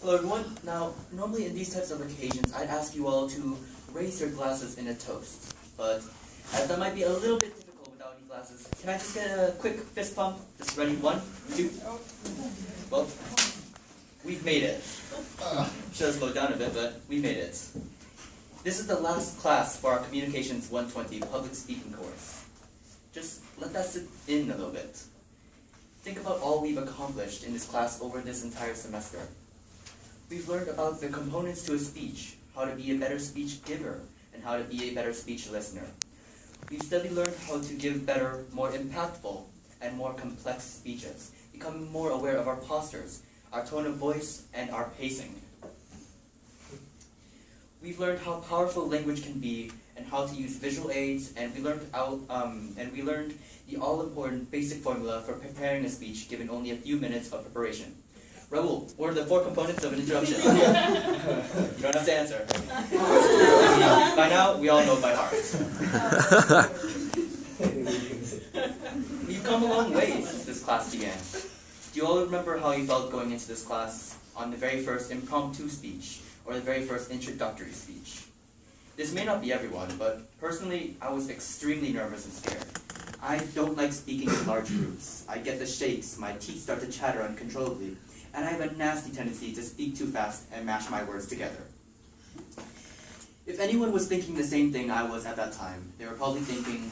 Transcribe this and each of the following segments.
Hello everyone. Now, normally in these types of occasions, I'd ask you all to raise your glasses in a toast. But as that might be a little bit difficult without any glasses, can I just get a quick fist pump? Just ready, 1, 2. Well, we've made it. Should have slowed down a bit, but we made it. This is the last class for our Communications 120 public speaking course. Just let that sit in a little bit. Think about all we've accomplished in this class over this entire semester. We've learned about the components to a speech, how to be a better speech giver, and how to be a better speech listener. We've steadily learned how to give better, more impactful, and more complex speeches, becoming more aware of our postures, our tone of voice, and our pacing. We've learned how powerful language can be and how to use visual aids, and we learned the all-important basic formula for preparing a speech given only a few minutes of preparation. Raul, what are the 4 components of an introduction? You don't have to answer. By now, we all know it by heart. We've come a long way since this class began. Do you all remember how you felt going into this class on the very first impromptu speech or the very first introductory speech? This may not be everyone, but personally, I was extremely nervous and scared. I don't like speaking in large groups. I get the shakes, my teeth start to chatter uncontrollably, and I have a nasty tendency to speak too fast and mash my words together. If anyone was thinking the same thing I was at that time, they were probably thinking,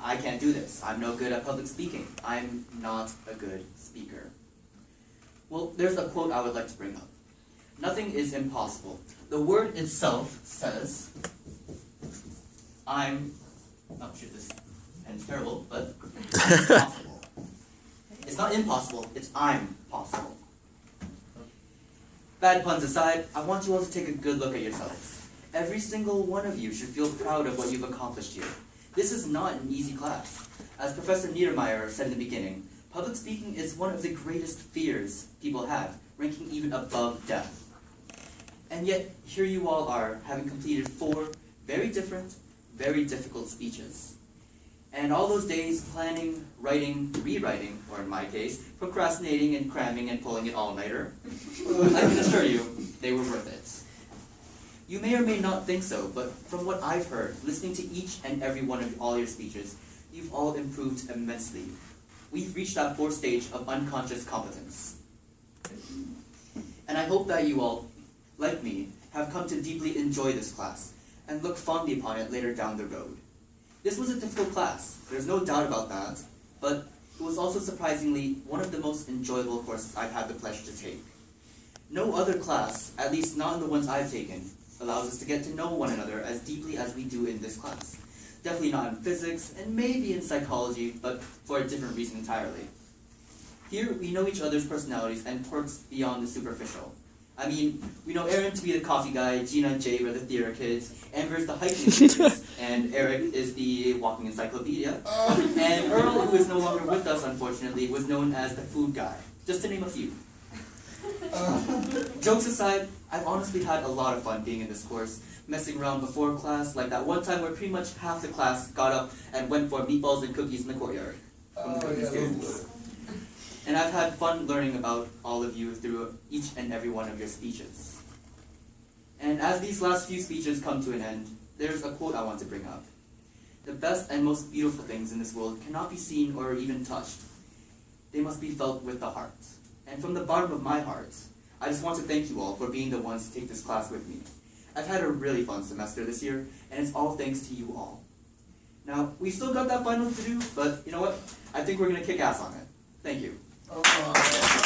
I can't do this. I'm no good at public speaking. I'm not a good speaker. Well, there's a quote I would like to bring up. Nothing is impossible. The word itself says, oh shit, this pen's terrible, but I'm possible. It's not impossible, it's I'm possible. Bad puns aside, I want you all to take a good look at yourselves. Every single one of you should feel proud of what you've accomplished here. This is not an easy class. As Professor Niedermeyer said in the beginning, public speaking is one of the greatest fears people have, ranking even above death. And yet, here you all are, having completed 4 very different, very difficult speeches. And all those days planning, writing, rewriting, or in my case, procrastinating and cramming and pulling an all-nighter, I can assure you, they were worth it. You may or may not think so, but from what I've heard, listening to each and every one of all your speeches, you've all improved immensely. We've reached that 4th stage of unconscious competence. And I hope that you all, like me, have come to deeply enjoy this class and look fondly upon it later down the road. This was a difficult class, there's no doubt about that, but it was also surprisingly one of the most enjoyable courses I've had the pleasure to take. No other class, at least not in the ones I've taken, allows us to get to know one another as deeply as we do in this class. Definitely not in physics, and maybe in psychology, but for a different reason entirely. Here, we know each other's personalities and quirks beyond the superficial. I mean, we know Aaron to be the coffee guy, Gina and Jay are the theater kids, Amber is the hiking kids, and Eric is the walking encyclopedia, and Earl, who is no longer with us unfortunately, was known as the food guy, just to name a few. Jokes aside, I've honestly had a lot of fun being in this course, messing around before class, like that one time where pretty much half the class got up and went for meatballs and cookies in the courtyard from the cooking students. And I've had fun learning about all of you through each and every one of your speeches. And as these last few speeches come to an end, there's a quote I want to bring up. The best and most beautiful things in this world cannot be seen or even touched. They must be felt with the heart. And from the bottom of my heart, I just want to thank you all for being the ones to take this class with me. I've had a really fun semester this year, and it's all thanks to you all. Now, we've still got that final to do, but you know what? I think we're going to kick ass on it. Thank you.